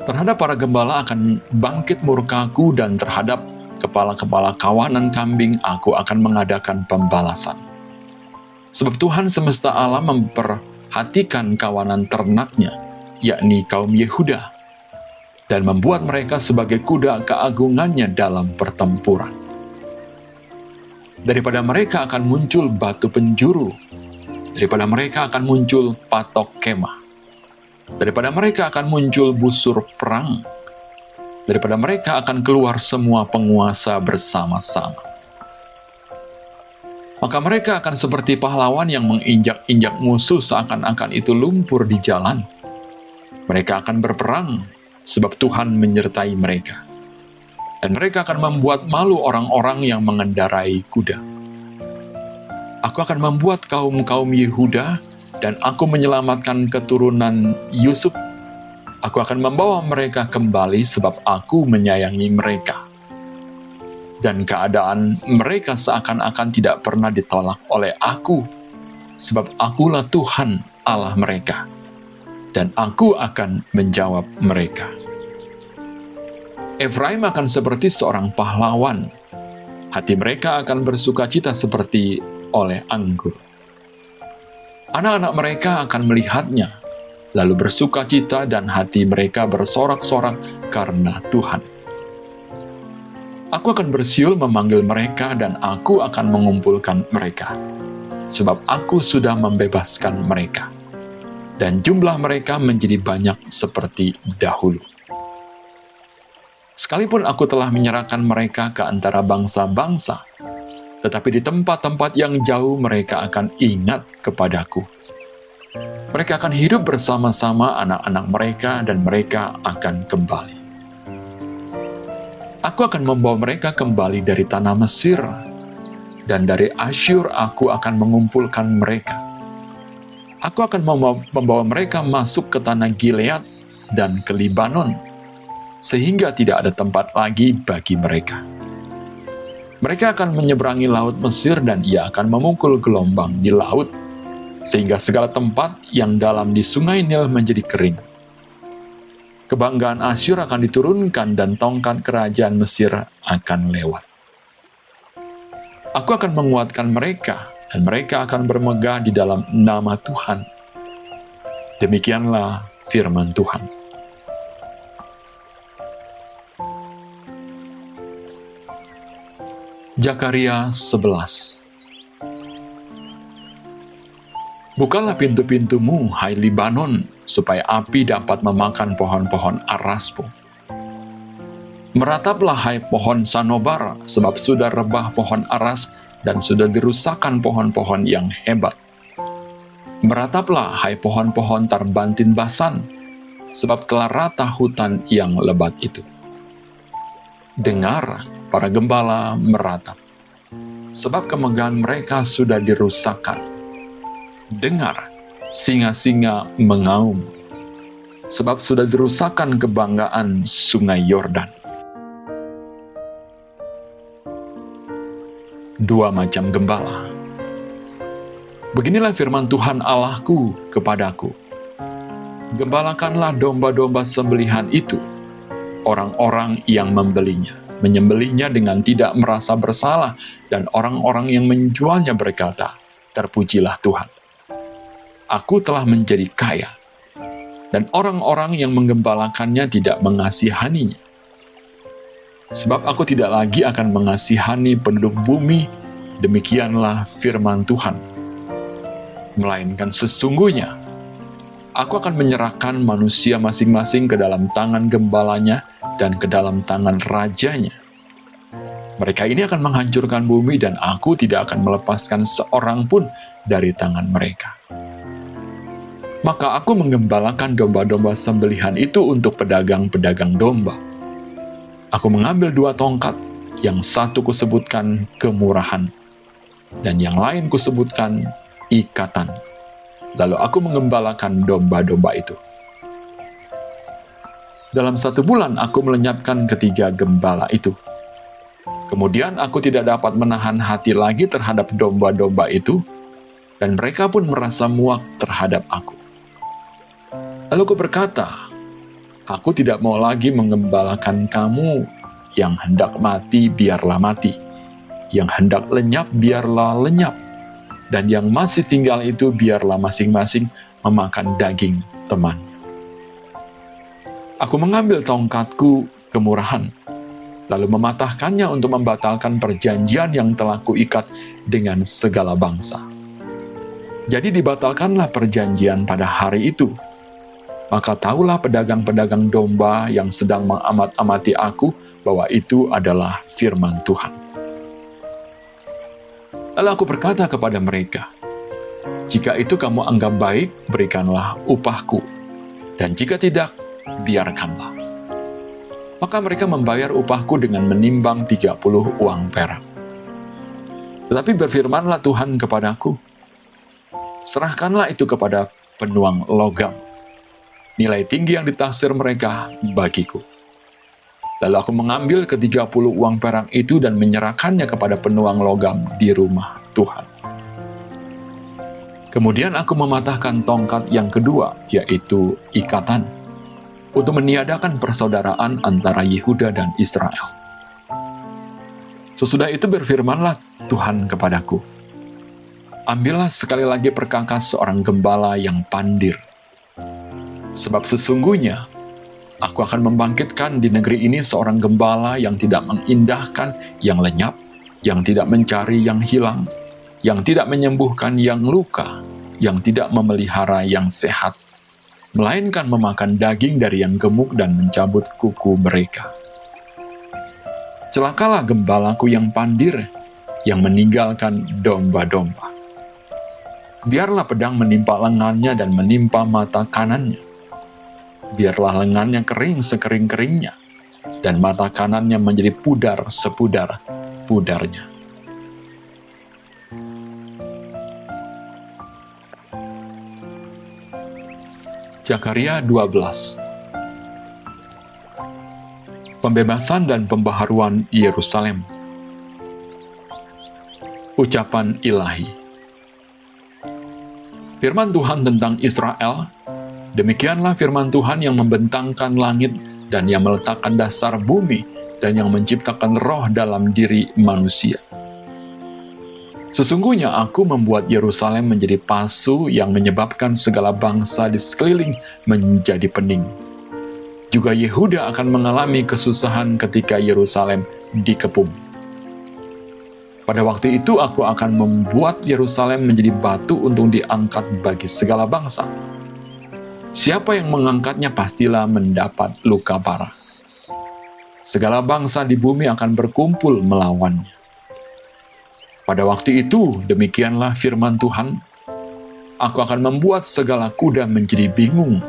Terhadap para gembala akan bangkit murkaku, dan terhadap kepala-kepala kawanan kambing aku akan mengadakan pembalasan. Sebab Tuhan semesta alam memperhatikan kawanan ternaknya, yakni kaum Yehuda, dan membuat mereka sebagai kuda keagungannya dalam pertempuran. Daripada mereka akan muncul batu penjuru, daripada mereka akan muncul patok kemah, daripada mereka akan muncul busur perang, daripada mereka akan keluar semua penguasa bersama-sama. Maka mereka akan seperti pahlawan yang menginjak-injak musuh seakan-akan itu lumpur di jalan. Mereka akan berperang, sebab Tuhan menyertai mereka. Dan mereka akan membuat malu orang-orang yang mengendarai kuda. Aku akan membuat kaum-kaum Yehuda, dan aku menyelamatkan keturunan Yusuf. Aku akan membawa mereka kembali, sebab aku menyayangi mereka. Dan keadaan mereka seakan-akan tidak pernah ditolak oleh aku, sebab akulah Tuhan Allah mereka, dan aku akan menjawab mereka. Efraim akan seperti seorang pahlawan, hati mereka akan bersukacita seperti oleh anggur. Anak-anak mereka akan melihatnya, lalu bersukacita dan hati mereka bersorak-sorak karena Tuhan. Aku akan bersiul memanggil mereka, dan aku akan mengumpulkan mereka, sebab aku sudah membebaskan mereka, dan jumlah mereka menjadi banyak seperti dahulu. Sekalipun aku telah menyerahkan mereka ke antara bangsa-bangsa, tetapi di tempat-tempat yang jauh mereka akan ingat kepadaku. Mereka akan hidup bersama-sama anak-anak mereka, dan mereka akan kembali. Aku akan membawa mereka kembali dari tanah Mesir, dan dari Asyur aku akan mengumpulkan mereka. Aku akan membawa mereka masuk ke tanah Gilead dan ke Libanon, sehingga tidak ada tempat lagi bagi mereka. Mereka akan menyeberangi laut Mesir, dan ia akan memukul gelombang di laut, sehingga segala tempat yang dalam di sungai Nil menjadi kering. Kebanggaan Asyur akan diturunkan, dan tongkat kerajaan Mesir akan lewat. Aku akan menguatkan mereka, dan mereka akan bermegah di dalam nama Tuhan. Demikianlah firman Tuhan. Zakaria 11. Bukalah pintu-pintumu, hai Libanon, supaya api dapat memakan pohon-pohon arasmu. Merataplah, hai pohon sanobar, sebab sudah rebah pohon aras, dan sudah dirusakkan pohon-pohon yang hebat. Merataplah, hai pohon-pohon tarbantin Basan, sebab telah rata hutan yang lebat itu. Dengar, para gembala meratap, sebab kemegahan mereka sudah dirusakkan. Dengar, singa-singa mengaum, sebab sudah dirusakkan kebanggaan sungai Yordan. Dua macam gembala. Beginilah firman Tuhan Allahku kepadaku. Gembalakanlah domba-domba sembelihan itu, orang-orang yang membelinya, menyembelihnya dengan tidak merasa bersalah, dan orang-orang yang menjualnya berkata, terpujilah Tuhan. Aku telah menjadi kaya, dan orang-orang yang menggembalakannya tidak mengasihaninya. Sebab aku tidak lagi akan mengasihani penduduk bumi, demikianlah firman Tuhan. Melainkan sesungguhnya, aku akan menyerahkan manusia masing-masing ke dalam tangan gembalanya dan ke dalam tangan rajanya. Mereka ini akan menghancurkan bumi dan aku tidak akan melepaskan seorang pun dari tangan mereka. Maka aku menggembalakan domba-domba sembelihan itu untuk pedagang-pedagang domba. Aku mengambil 2 tongkat, yang satu kusebutkan kemurahan, dan yang lain kusebutkan ikatan. Lalu aku menggembalakan domba-domba itu. Dalam 1 bulan aku melenyapkan ketiga gembala itu. Kemudian aku tidak dapat menahan hati lagi terhadap domba-domba itu, dan mereka pun merasa muak terhadap aku. Lalu aku berkata, aku tidak mau lagi menggembalakan kamu. Yang hendak mati, biarlah mati. Yang hendak lenyap, biarlah lenyap. Dan yang masih tinggal itu, biarlah masing-masing memakan daging teman. Aku mengambil tongkatku kemurahan, lalu mematahkannya untuk membatalkan perjanjian yang telah kuikat dengan segala bangsa. Jadi dibatalkanlah perjanjian pada hari itu. Maka tahulah pedagang-pedagang domba yang sedang mengamat-amati aku, bahwa itu adalah firman Tuhan. Lalu aku berkata kepada mereka, jika itu kamu anggap baik, berikanlah upahku, dan jika tidak, biarkanlah. Maka mereka membayar upahku dengan menimbang 30 uang perak. Tetapi berfirmanlah Tuhan kepadaku, serahkanlah itu kepada penuang logam, nilai tinggi yang ditaksir mereka bagiku. Lalu aku mengambil ke-30 uang perak itu dan menyerahkannya kepada penuang logam di rumah Tuhan. Kemudian aku mematahkan tongkat yang kedua, yaitu ikatan, untuk meniadakan persaudaraan antara Yehuda dan Israel. Sesudah itu berfirmanlah Tuhan kepadaku, ambillah sekali lagi perkakas seorang gembala yang pandir. Sebab sesungguhnya, aku akan membangkitkan di negeri ini seorang gembala yang tidak mengindahkan yang lenyap, yang tidak mencari yang hilang, yang tidak menyembuhkan yang luka, yang tidak memelihara yang sehat, melainkan memakan daging dari yang gemuk dan mencabut kuku mereka. Celakalah gembalaku yang pandir, yang meninggalkan domba-domba. Biarlah pedang menimpa lengannya dan menimpa mata kanannya. Biarlah lengannya kering sekering-keringnya, dan mata kanannya menjadi pudar sepudar-pudarnya. Zakaria 12. Pembebasan dan pembaharuan Yerusalem. Ucapan ilahi. Firman Tuhan tentang Israel. Demikianlah firman Tuhan yang membentangkan langit dan yang meletakkan dasar bumi dan yang menciptakan roh dalam diri manusia. Sesungguhnya aku membuat Yerusalem menjadi pasu yang menyebabkan segala bangsa di sekeliling menjadi pening. Juga Yehuda akan mengalami kesusahan ketika Yerusalem dikepung. Pada waktu itu aku akan membuat Yerusalem menjadi batu untuk diangkat bagi segala bangsa. Siapa yang mengangkatnya pastilah mendapat luka parah. Segala bangsa di bumi akan berkumpul melawannya. Pada waktu itu, demikianlah firman Tuhan, aku akan membuat segala kuda menjadi bingung,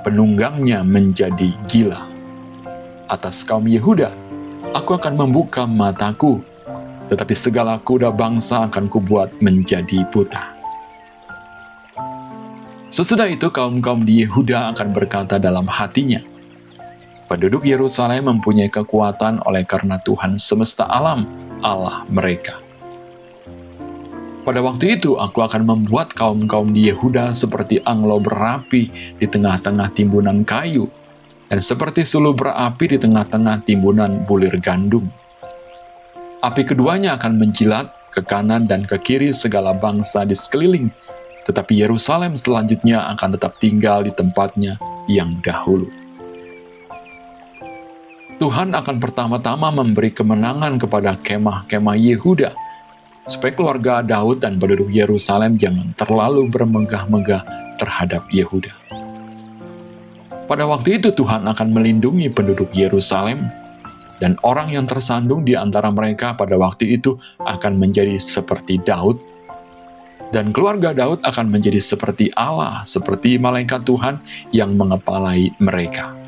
penunggangnya menjadi gila. Atas kaum Yehuda, Aku akan membuka mataku, tetapi segala kuda bangsa akan kubuat menjadi buta. Sesudah itu kaum-kaum di Yehuda akan berkata dalam hatinya, penduduk Yerusalem mempunyai kekuatan oleh karena Tuhan semesta alam, Allah mereka. Pada waktu itu aku akan membuat kaum-kaum di Yehuda seperti anglo berapi di tengah-tengah timbunan kayu, dan seperti suluh berapi di tengah-tengah timbunan bulir gandum. Api keduanya akan menjilat ke kanan dan ke kiri segala bangsa di sekeliling, tetapi Yerusalem selanjutnya akan tetap tinggal di tempatnya yang dahulu. Tuhan akan pertama-tama memberi kemenangan kepada kemah-kemah Yehuda, supaya keluarga Daud dan penduduk Yerusalem jangan terlalu bermegah-megah terhadap Yehuda. Pada waktu itu Tuhan akan melindungi penduduk Yerusalem, dan orang yang tersandung di antara mereka pada waktu itu akan menjadi seperti Daud, dan keluarga Daud akan menjadi seperti Allah, seperti malaikat Tuhan yang mengepalai mereka.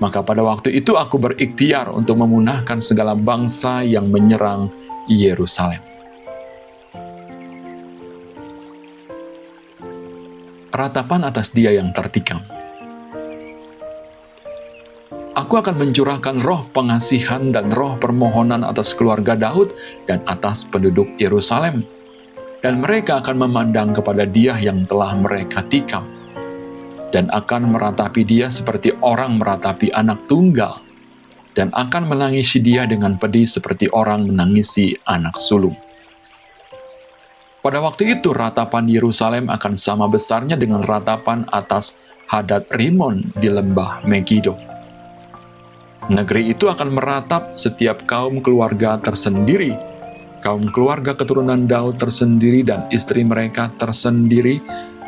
Maka pada waktu itu aku berikhtiar untuk memunahkan segala bangsa yang menyerang Yerusalem. Ratapan atas dia yang tertikam. Aku akan mencurahkan roh pengasihan dan roh permohonan atas keluarga Daud dan atas penduduk Yerusalem, dan mereka akan memandang kepada dia yang telah mereka tikam, dan akan meratapi dia seperti orang meratapi anak tunggal, dan akan menangisi dia dengan pedih seperti orang menangisi anak sulung. Pada waktu itu ratapan Yerusalem akan sama besarnya dengan ratapan atas Hadad Rimon di lembah Megido. Negeri itu akan meratap setiap kaum keluarga tersendiri, kaum keluarga keturunan Daud tersendiri dan istri mereka tersendiri,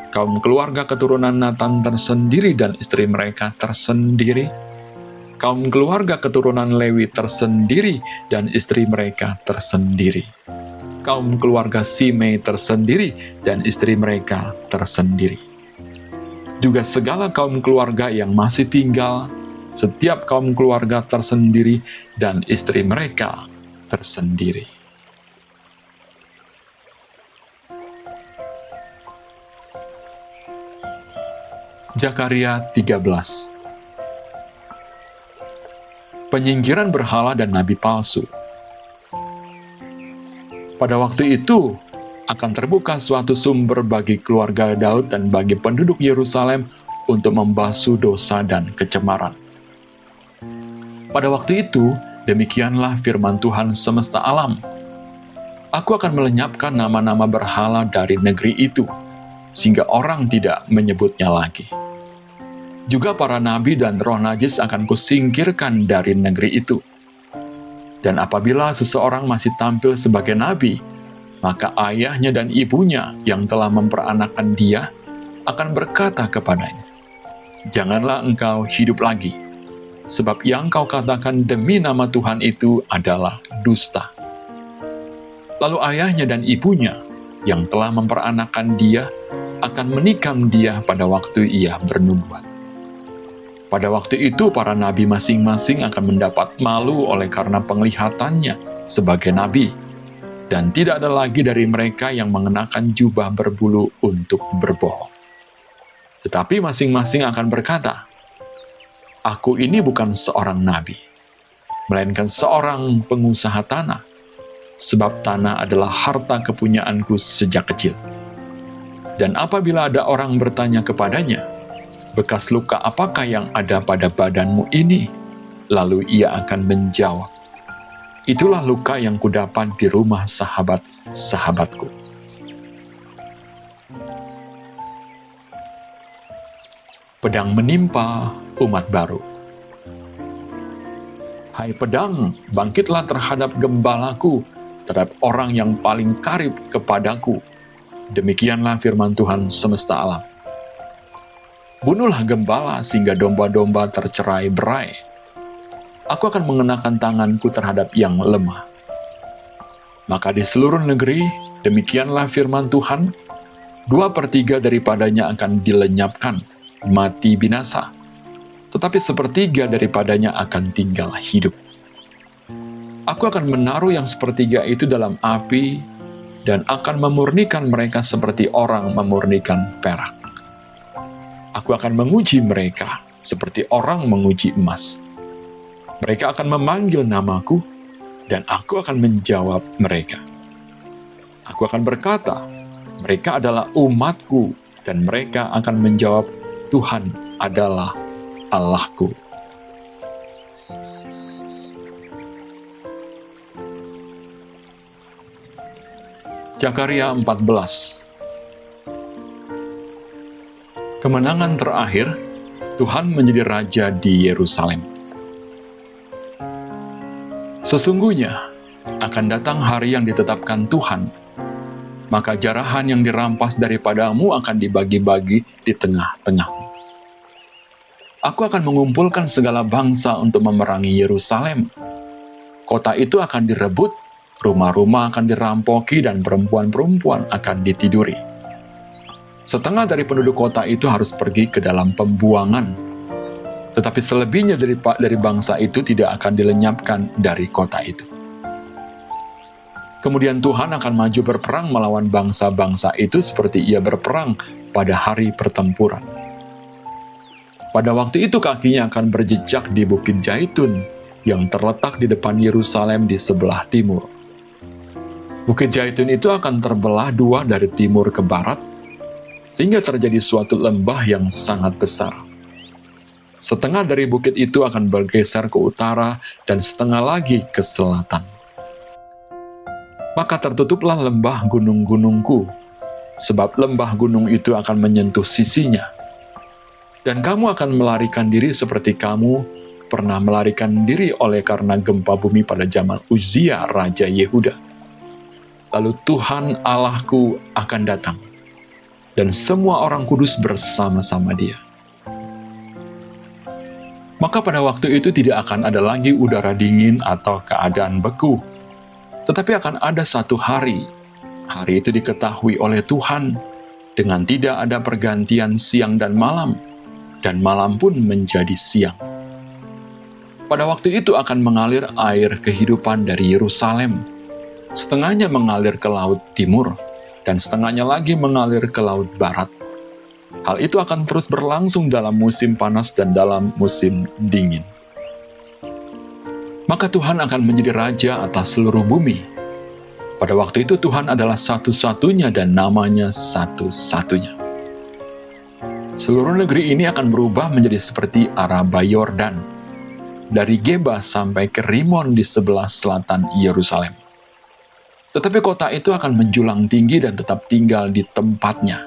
kaum keluarga keturunan Natan tersendiri dan istri mereka tersendiri, kaum keluarga keturunan Lewi tersendiri dan istri mereka tersendiri, kaum keluarga Simei tersendiri dan istri mereka tersendiri. Juga segala kaum keluarga yang masih tinggal, setiap kaum keluarga tersendiri dan istri mereka tersendiri. Zakaria 13. Penyingkiran berhala dan nabi palsu. Pada waktu itu akan terbuka suatu sumber bagi keluarga Daud dan bagi penduduk Yerusalem untuk membasuh dosa dan kecemaran. Pada waktu itu, demikianlah firman Tuhan semesta alam. Aku akan melenyapkan nama-nama berhala dari negeri itu, sehingga orang tidak menyebutnya lagi. Juga para nabi dan roh najis akan kusingkirkan dari negeri itu. Dan apabila seseorang masih tampil sebagai nabi, maka ayahnya dan ibunya yang telah memperanakan dia akan berkata kepadanya, "Janganlah engkau hidup lagi, sebab yang kau katakan demi nama Tuhan itu adalah dusta." Lalu ayahnya dan ibunya yang telah memperanakan dia akan menikam dia pada waktu ia bernubuat. Pada waktu itu para nabi masing-masing akan mendapat malu oleh karena penglihatannya sebagai nabi, dan tidak ada lagi dari mereka yang mengenakan jubah berbulu untuk berbohong. Tetapi masing-masing akan berkata, "Aku ini bukan seorang nabi, melainkan seorang pengusaha tanah, sebab tanah adalah harta kepunyaanku sejak kecil." Dan apabila ada orang bertanya kepadanya, "Bekas luka apakah yang ada pada badanmu ini?" Lalu ia akan menjawab, "Itulah luka yang kudapat di rumah sahabat-sahabatku." Pedang menimpa umat baru. Hai pedang, bangkitlah terhadap gembalaku, terhadap orang yang paling karib kepadaku. Demikianlah firman Tuhan semesta alam. Bunuhlah gembala sehingga domba-domba tercerai-berai. Aku akan mengenakan tanganku terhadap yang lemah. Maka di seluruh negeri, demikianlah firman Tuhan, 2/3 daripadanya akan dilenyapkan, mati binasa. Tetapi 1/3 daripadanya akan tinggal hidup. Aku akan menaruh yang sepertiga itu dalam api dan akan memurnikan mereka seperti orang memurnikan perak. Aku akan menguji mereka seperti orang menguji emas. Mereka akan memanggil namaku, dan aku akan menjawab mereka. Aku akan berkata, mereka adalah umatku, dan mereka akan menjawab, Tuhan adalah Allahku. Zakaria 14. Kemenangan terakhir, Tuhan menjadi raja di Yerusalem. Sesungguhnya, akan datang hari yang ditetapkan Tuhan, maka jarahan yang dirampas daripadamu akan dibagi-bagi di tengah-tengahmu. Aku akan mengumpulkan segala bangsa untuk memerangi Yerusalem. Kota itu akan direbut, rumah-rumah akan dirampoki, dan perempuan-perempuan akan ditiduri. Setengah dari penduduk kota itu harus pergi ke dalam pembuangan, tetapi selebihnya dari bangsa itu tidak akan dilenyapkan dari kota itu. Kemudian Tuhan akan maju berperang melawan bangsa-bangsa itu seperti ia berperang pada hari pertempuran. Pada waktu itu kakinya akan berjejak di Bukit Zaitun yang terletak di depan Yerusalem di sebelah timur. Bukit Zaitun itu akan terbelah dua dari timur ke barat, sehingga terjadi suatu lembah yang sangat besar. Setengah dari bukit itu akan bergeser ke utara dan setengah lagi ke selatan. Maka tertutuplah lembah gunung-gunungku, sebab lembah gunung itu akan menyentuh sisinya. Dan kamu akan melarikan diri seperti kamu pernah melarikan diri oleh karena gempa bumi pada zaman Uzia, Raja Yehuda. Lalu Tuhan Allahku akan datang, dan semua orang kudus bersama-sama dia. Maka pada waktu itu tidak akan ada lagi udara dingin atau keadaan beku, tetapi akan ada satu hari. Hari itu diketahui oleh Tuhan, dengan tidak ada pergantian siang dan malam pun menjadi siang. Pada waktu itu akan mengalir air kehidupan dari Yerusalem, setengahnya mengalir ke laut timur, dan setengahnya lagi mengalir ke laut barat. Hal itu akan terus berlangsung dalam musim panas dan dalam musim dingin. Maka Tuhan akan menjadi raja atas seluruh bumi. Pada waktu itu Tuhan adalah satu-satunya dan namanya satu-satunya. Seluruh negeri ini akan berubah menjadi seperti Araba Yordan, dari Geba sampai ke Rimon di sebelah selatan Yerusalem. Tetapi kota itu akan menjulang tinggi dan tetap tinggal di tempatnya.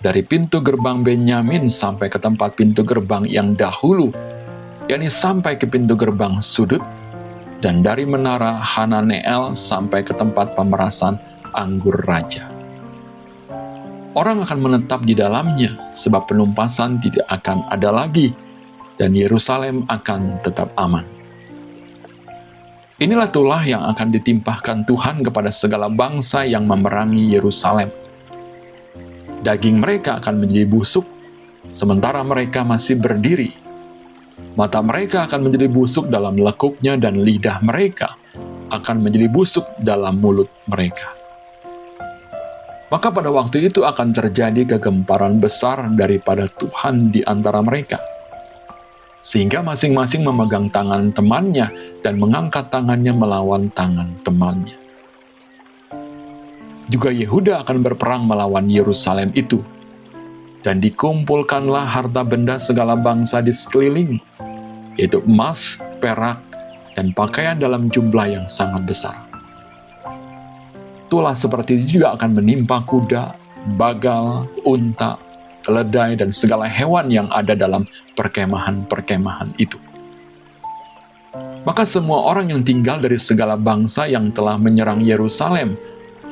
Dari pintu gerbang Benyamin sampai ke tempat pintu gerbang yang dahulu, yakni sampai ke pintu gerbang sudut, dan dari menara Hananeel sampai ke tempat pemerasan anggur raja. Orang akan menetap di dalamnya, sebab penumpasan tidak akan ada lagi, dan Yerusalem akan tetap aman. Inilah tulah yang akan ditimpahkan Tuhan kepada segala bangsa yang memerangi Yerusalem. Daging mereka akan menjadi busuk, sementara mereka masih berdiri. Mata mereka akan menjadi busuk dalam lekuknya, dan lidah mereka akan menjadi busuk dalam mulut mereka. Maka pada waktu itu akan terjadi kegemparan besar daripada Tuhan di antara mereka, sehingga masing-masing memegang tangan temannya dan mengangkat tangannya melawan tangan temannya. Juga Yehuda akan berperang melawan Yerusalem itu, dan dikumpulkanlah harta benda segala bangsa di sekeliling, yaitu emas, perak, dan pakaian dalam jumlah yang sangat besar. Tulah seperti itu juga akan menimpa kuda, bagal, unta, keledai, dan segala hewan yang ada dalam perkemahan-perkemahan itu. Maka semua orang yang tinggal dari segala bangsa yang telah menyerang Yerusalem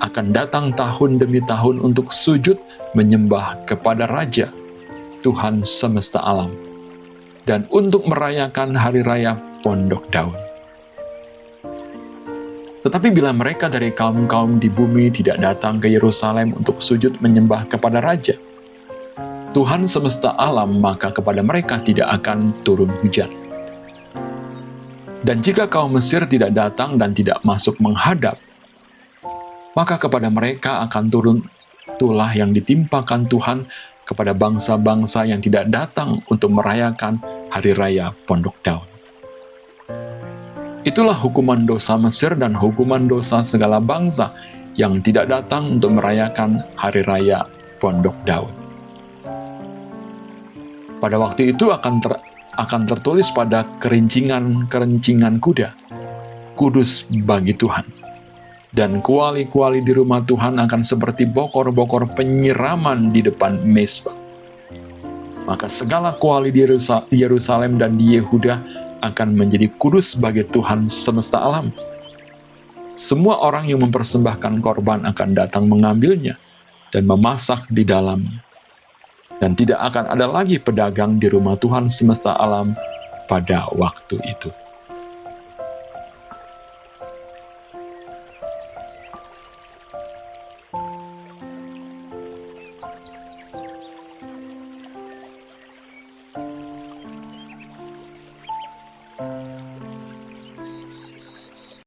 akan datang tahun demi tahun untuk sujud menyembah kepada Raja, Tuhan semesta alam, dan untuk merayakan hari raya Pondok Daun. Tetapi bila mereka dari kaum-kaum di bumi tidak datang ke Yerusalem untuk sujud menyembah kepada Raja, Tuhan semesta alam, maka kepada mereka tidak akan turun hujan. Dan jika kaum Mesir tidak datang dan tidak masuk menghadap, maka kepada mereka akan turun tulah yang ditimpakan Tuhan kepada bangsa-bangsa yang tidak datang untuk merayakan Hari Raya Pondok Daun. Itulah hukuman dosa Mesir dan hukuman dosa segala bangsa yang tidak datang untuk merayakan Hari Raya Pondok Daun. Pada waktu itu akan tertulis pada kerincingan kuda, kudus bagi Tuhan. Dan kuali-kuali di rumah Tuhan akan seperti bokor-bokor penyiraman di depan mezbah. Maka segala kuali di Yerusalem dan di Yehuda akan menjadi kudus bagi Tuhan semesta alam. Semua orang yang mempersembahkan korban akan datang mengambilnya dan memasak di dalamnya. Dan tidak akan ada lagi pedagang di rumah Tuhan semesta alam pada waktu itu.